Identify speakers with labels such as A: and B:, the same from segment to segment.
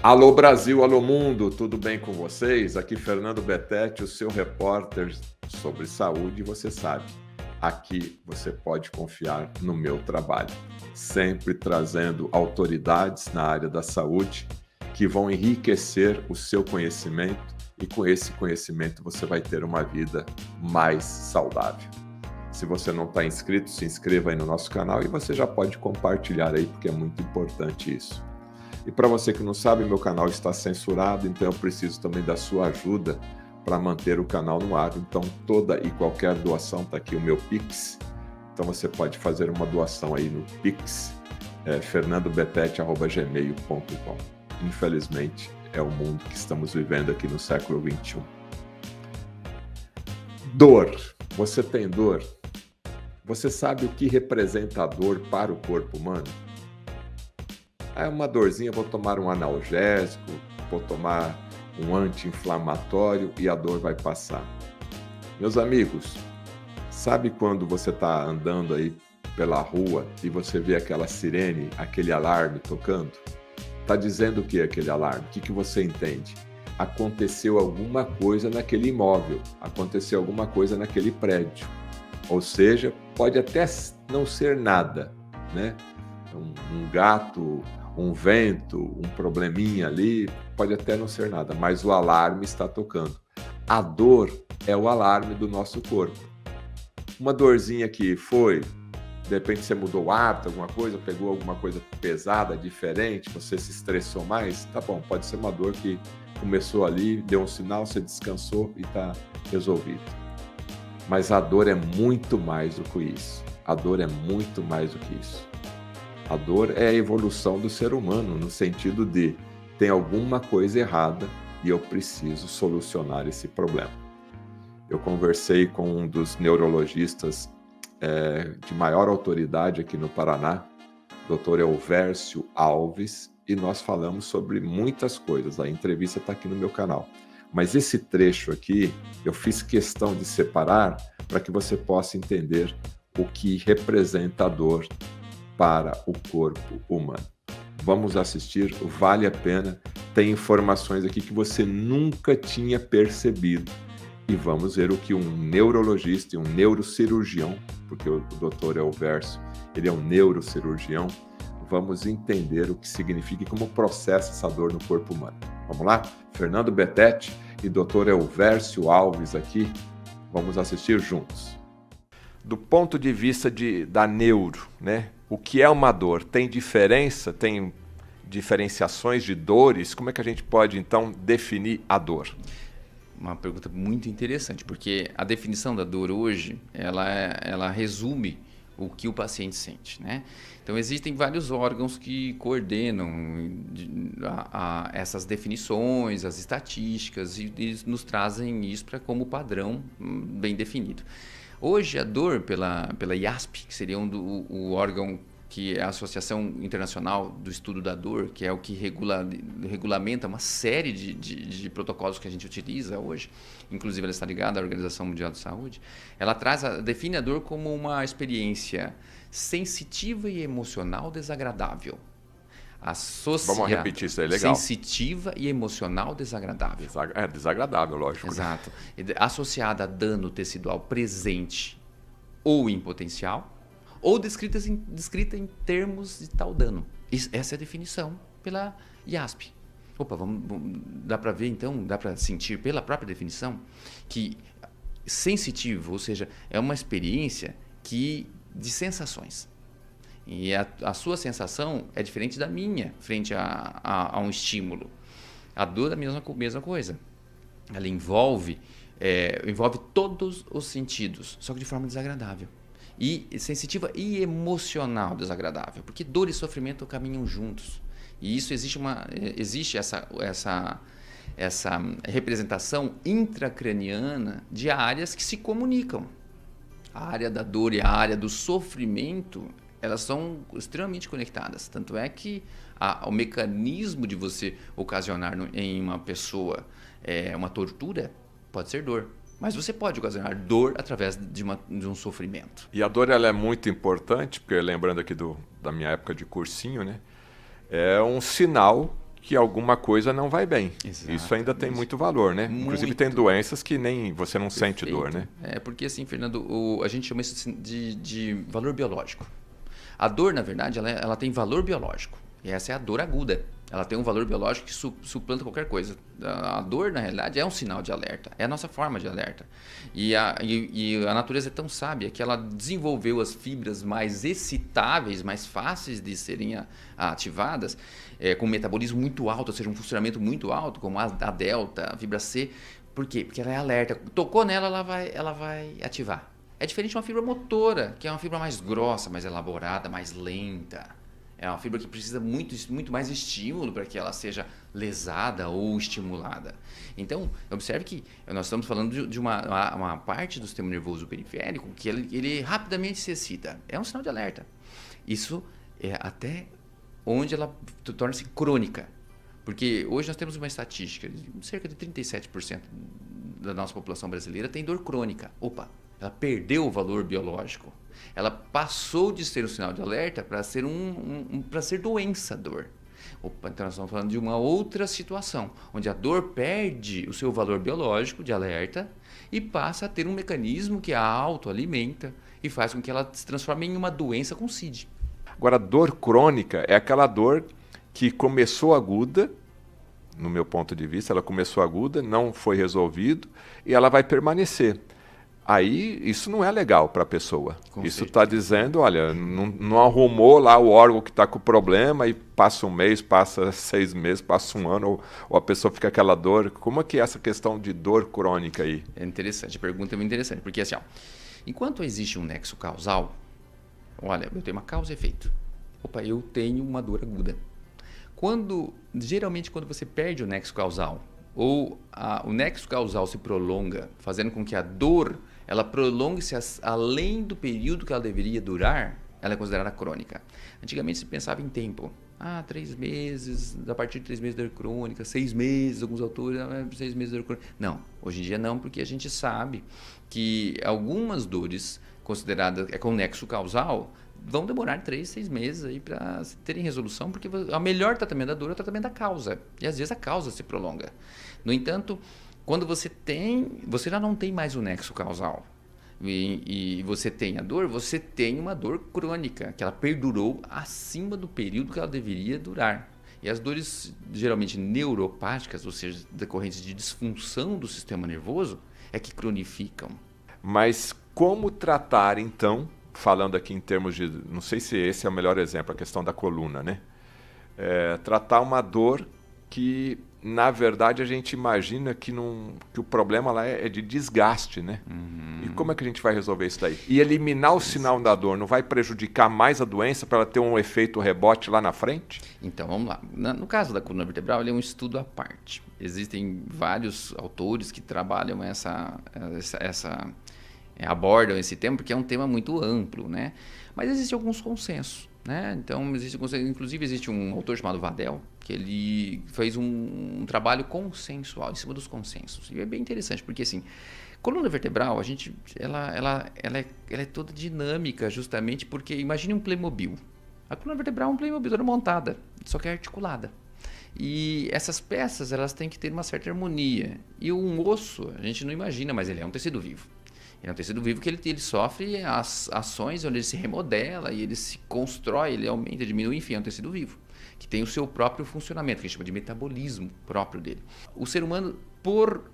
A: Alô Brasil, alô mundo, tudo bem com vocês? Aqui Fernando Betete, o seu repórter sobre saúde, e você sabe, aqui você pode confiar no meu trabalho, sempre trazendo autoridades na área da saúde que vão enriquecer o seu conhecimento e com esse conhecimento você vai ter uma vida mais saudável. Se você não está inscrito, se inscreva aí no nosso canal e você já pode compartilhar aí, porque é muito importante isso. E para você que não sabe, meu canal está censurado, então eu preciso também da sua ajuda para manter o canal no ar. Então toda e qualquer doação, está aqui o meu Pix. Então você pode fazer uma doação aí no Pix, fernandobetete@gmail.com. Infelizmente, é o mundo que estamos vivendo aqui no século XXI. Dor. Você tem dor? Você sabe o que representa a dor para o corpo humano? É uma dorzinha, vou tomar um analgésico, vou tomar um anti-inflamatório e a dor vai passar. Meus amigos, sabe quando você está andando aí pela rua e você vê aquela sirene, aquele alarme tocando? Está dizendo o que aquele alarme? O que você entende? Aconteceu alguma coisa naquele imóvel, aconteceu alguma coisa naquele prédio. Ou seja, pode até não ser nada, né? Um gato, um vento, um probleminha ali, pode até não ser nada, mas o alarme está tocando. A dor é o alarme do nosso corpo. Uma dorzinha que foi, de repente você mudou o hábito, alguma coisa, pegou alguma coisa pesada, diferente, você se estressou mais, tá bom, pode ser uma dor que começou ali, deu um sinal, você descansou e está resolvido. Mas a dor é muito mais do que isso. A dor é muito mais do que isso. A dor é a evolução do ser humano, no sentido de tem alguma coisa errada e eu preciso solucionar esse problema. Eu conversei com um dos neurologistas de maior autoridade aqui no Paraná, Dr. Elvércio Alves, e nós falamos sobre muitas coisas. A entrevista está aqui no meu canal. Mas esse trecho aqui, eu fiz questão de separar para que você possa entender o que representa a dor para o corpo humano. Vamos assistir, vale a pena, tem informações aqui que você nunca tinha percebido. E vamos ver o que um neurologista e um neurocirurgião, porque o Dr. Elvércio, ele é um neurocirurgião, vamos entender o que significa e como processa essa dor no corpo humano. Vamos lá? Fernando Betete e Dr. Elvércio Alves aqui, vamos assistir juntos. Do ponto de vista da neuro, né? O que é uma dor? Tem diferença? Tem diferenciações de dores? Como é que a gente pode, então, definir a dor?
B: Uma pergunta muito interessante, porque a definição da dor hoje, ela resume o que o paciente sente, né? Então, existem vários órgãos que coordenam essas definições, as estatísticas, e nos trazem isso como padrão bem definido. Hoje, a dor pela IASP, que seria o órgão que é a Associação Internacional do Estudo da Dor, que é o que regulamenta uma série de protocolos que a gente utiliza hoje, inclusive ela está ligada à Organização Mundial de Saúde, ela define a dor como uma experiência sensitiva e emocional desagradável.
A: Vamos repetir isso aí, legal.
B: Sensitiva e emocional desagradável.
A: Desagradável, lógico.
B: Exato. Né? Associada a dano tecidual presente ou em potencial, ou descrita em termos de tal dano. Essa é a definição pela IASP. Opa, dá para ver então, dá para sentir pela própria definição que sensitivo, ou seja, é uma experiência de sensações. E a sua sensação é diferente da minha frente a um estímulo. A dor é a mesma coisa. Ela envolve todos os sentidos, só que de forma desagradável. E sensitiva e emocional desagradável, porque dor e sofrimento caminham juntos. E isso existe essa representação intracraniana de áreas que se comunicam. A área da dor e a área do sofrimento, elas são extremamente conectadas. Tanto é que o mecanismo de você ocasionar em uma pessoa uma tortura pode ser dor. Mas você pode ocasionar dor através de um sofrimento.
A: E a dor ela é muito importante, porque lembrando aqui da minha época de cursinho, né? É um sinal que alguma coisa não vai bem.
B: Exatamente.
A: Isso ainda tem muito valor, né? Inclusive tem doenças que nem você não sente dor, né?
B: Porque assim, Fernando, a gente chama isso de valor biológico. A dor, na verdade, ela tem valor biológico. E essa é a dor aguda. Ela tem um valor biológico que suplanta qualquer coisa. A dor, na realidade, é um sinal de alerta. É a nossa forma de alerta. E a natureza é tão sábia que ela desenvolveu as fibras mais excitáveis, mais fáceis de serem ativadas, com um metabolismo muito alto, ou seja, um funcionamento muito alto, como a delta, a fibra C. Por quê? Porque ela é alerta. Tocou nela, ela vai ativar. É diferente de uma fibra motora, que é uma fibra mais grossa, mais elaborada, mais lenta. É uma fibra que precisa muito mais estímulo para que ela seja lesada ou estimulada. Então, observe que nós estamos falando de uma parte do sistema nervoso periférico que ele rapidamente se excita. É um sinal de alerta. Isso é até onde ela torna-se crônica. Porque hoje nós temos uma estatística de cerca de 37% da nossa população brasileira tem dor crônica. Opa, ela perdeu o valor biológico. Ela passou de ser um sinal de alerta para ser para ser doença, dor. Opa, então nós estamos falando de uma outra situação, onde a dor perde o seu valor biológico de alerta e passa a ter um mecanismo que a autoalimenta e faz com que ela se transforme em uma doença com CID.
A: Agora, dor crônica é aquela dor que começou aguda, no meu ponto de vista, ela começou aguda, não foi resolvido e ela vai permanecer. Aí, isso não é legal para a pessoa. Isso está dizendo, olha, não arrumou lá o órgão que está com o problema e passa um mês, passa 6 meses, passa um ano, ou a pessoa fica com aquela dor. Como é que é essa questão de dor crônica aí?
B: É interessante, a pergunta é muito interessante, porque assim, enquanto existe um nexo causal, olha, eu tenho uma causa e efeito. Opa, eu tenho uma dor aguda. Geralmente, quando você perde o nexo causal, ou o nexo causal se prolonga, fazendo com que a dor ela prolongue-se além do período que ela deveria durar, ela é considerada crônica. Antigamente se pensava em tempo. 3 meses, a partir de 3 meses de dor crônica, 6 meses, alguns autores, 6 meses de dor crônica. Não, hoje em dia não, porque a gente sabe que algumas dores consideradas com nexo causal vão demorar 3, 6 meses aí para terem resolução, porque o melhor tratamento da dor é o tratamento da causa. E às vezes a causa se prolonga. No entanto, quando você já não tem mais o nexo causal e você tem a dor, você tem uma dor crônica, que ela perdurou acima do período que ela deveria durar. E as dores geralmente neuropáticas, ou seja, decorrentes de disfunção do sistema nervoso, é que cronificam.
A: Mas como tratar então, falando aqui em termos de, não sei se esse é o melhor exemplo, a questão da coluna, né? Tratar uma dor que, na verdade, a gente imagina que o problema lá é de desgaste, né? E como é que a gente vai resolver isso daí? E eliminar o sinal da dor não vai prejudicar mais a doença para ela ter um efeito rebote lá na frente?
B: Então, vamos lá. No caso da coluna vertebral, ele é um estudo à parte. Existem vários autores que trabalham abordam esse tema, porque é um tema muito amplo, né? Mas existem alguns consensos, né? Então, inclusive existe um autor chamado Vadel, que ele fez um trabalho consensual, em cima dos consensos. E é bem interessante, porque assim, coluna vertebral, ela é toda dinâmica, justamente porque, imagine um Playmobil. A coluna vertebral é um Playmobil toda montada, só que é articulada. E essas peças, elas têm que ter uma certa harmonia. E um osso, a gente não imagina, mas ele é um tecido vivo. Ele é um tecido vivo que ele sofre as ações onde ele se remodela e ele se constrói, ele aumenta, diminui, enfim, é um tecido vivo, que tem o seu próprio funcionamento, que a gente chama de metabolismo próprio dele. O ser humano, por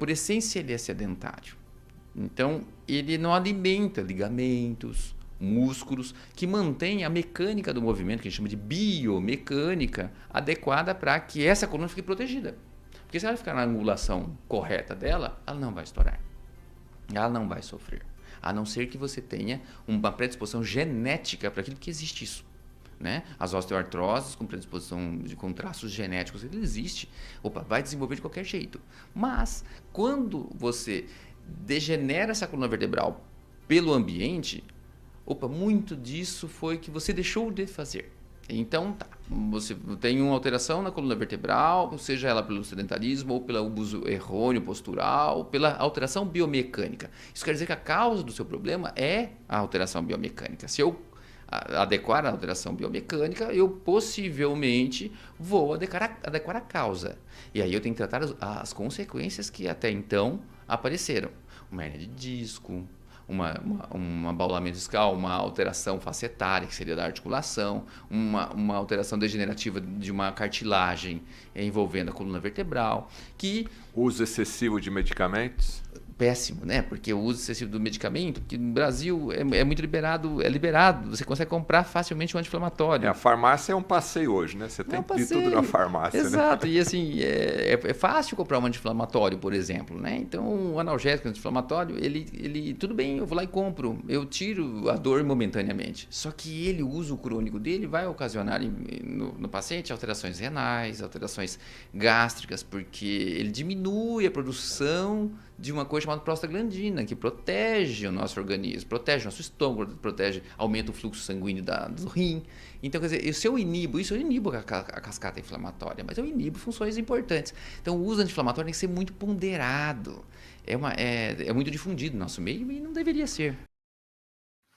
B: essência, ele é sedentário. Então, ele não alimenta ligamentos, músculos, que mantém a mecânica do movimento, que a gente chama de biomecânica, adequada para que essa coluna fique protegida. Porque se ela ficar na angulação correta dela, ela não vai estourar. Ela não vai sofrer. A não ser que você tenha uma predisposição genética para aquilo que existe isso. Né? As osteoartroses com predisposição com traços genéticos, ele existe. Vai desenvolver de qualquer jeito. Mas, quando você degenera essa coluna vertebral pelo ambiente, muito disso foi que você deixou de fazer. Então, você tem uma alteração na coluna vertebral, seja ela pelo sedentarismo ou pelo uso errôneo postural, ou pela alteração biomecânica. Isso quer dizer que a causa do seu problema é a alteração biomecânica. Se eu adequar a alteração biomecânica, eu possivelmente vou adequar a causa. E aí eu tenho que tratar as consequências que até então apareceram. Uma hernia de disco, um abaulamento discal, uma alteração facetária, que seria da articulação, uma alteração degenerativa de uma cartilagem envolvendo a coluna vertebral, que...
A: Uso excessivo de medicamentos?
B: Péssimo, né? Porque o uso excessivo do medicamento, que no Brasil é muito liberado, você consegue comprar facilmente um anti-inflamatório.
A: A farmácia é um passeio hoje, né? Você tem de tudo na farmácia,
B: exato,
A: né?
B: E assim, é fácil comprar um anti-inflamatório, por exemplo, né? Então, o analgésico anti-inflamatório, ele, tudo bem, eu vou lá e compro, eu tiro a dor momentaneamente. Só que ele, o uso crônico dele, vai ocasionar no paciente alterações renais, alterações gástricas, porque ele diminui a produção de uma coisa chamada prostaglandina, que protege o nosso organismo, protege o nosso estômago, aumenta o fluxo sanguíneo do rim. Então, quer dizer, se eu inibo isso, eu inibo a cascata inflamatória, mas eu inibo funções importantes. Então, o uso anti-inflamatório tem que ser muito ponderado. É muito difundido no nosso meio e não deveria ser.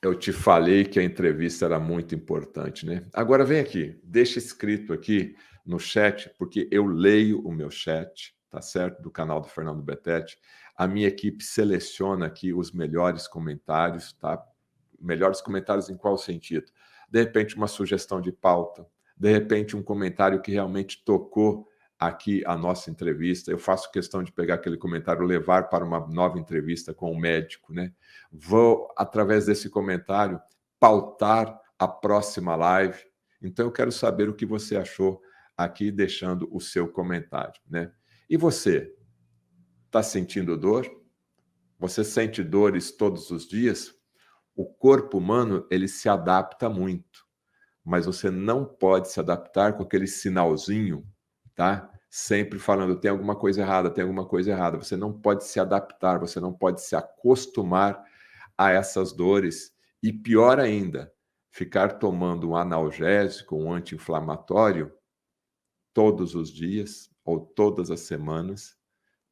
A: Eu te falei que a entrevista era muito importante, né? Agora vem aqui, deixa escrito aqui no chat, porque eu leio o meu chat, tá certo? Do canal do Fernando Betete. A minha equipe seleciona aqui os melhores comentários, tá? Melhores comentários em qual sentido? De repente, uma sugestão de pauta, de repente, um comentário que realmente tocou aqui a nossa entrevista. Eu faço questão de pegar aquele comentário, levar para uma nova entrevista com o médico, né? Vou, através desse comentário, pautar a próxima live. Então, eu quero saber o que você achou aqui, deixando o seu comentário, né? E você, está sentindo dor? Você sente dores todos os dias? O corpo humano, ele se adapta muito, mas você não pode se adaptar com aquele sinalzinho, tá? Sempre falando, tem alguma coisa errada, tem alguma coisa errada. Você não pode se adaptar, você não pode se acostumar a essas dores. E pior ainda, ficar tomando um analgésico, um anti-inflamatório, todos os dias ou todas as semanas,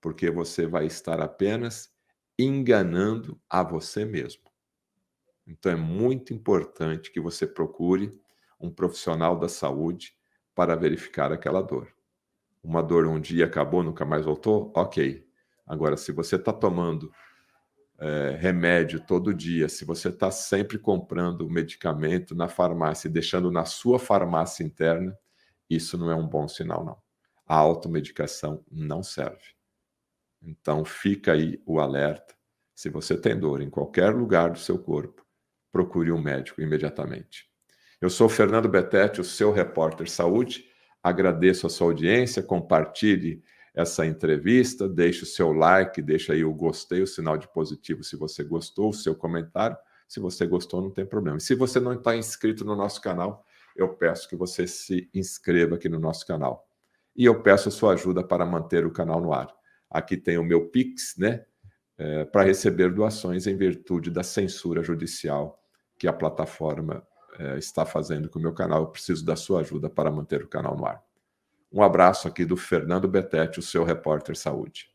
A: porque você vai estar apenas enganando a você mesmo. Então, é muito importante que você procure um profissional da saúde para verificar aquela dor. Uma dor um dia acabou, nunca mais voltou? Ok. Agora, se você está tomando remédio todo dia, se você está sempre comprando medicamento na farmácia e deixando na sua farmácia interna, isso não é um bom sinal, não. A automedicação não serve. Então, fica aí o alerta. Se você tem dor em qualquer lugar do seu corpo, procure um médico imediatamente. Eu sou Fernando Betete, o seu repórter saúde. Agradeço a sua audiência, compartilhe essa entrevista, deixe o seu like, deixe aí o gostei, o sinal de positivo se você gostou, o seu comentário. Se você gostou, não tem problema. E se você não está inscrito no nosso canal, eu peço que você se inscreva aqui no nosso canal. E eu peço a sua ajuda para manter o canal no ar. Aqui tem o meu Pix, né? Para receber doações em virtude da censura judicial que a plataforma está fazendo com o meu canal. Eu preciso da sua ajuda para manter o canal no ar. Um abraço aqui do Fernando Betete, o seu repórter saúde.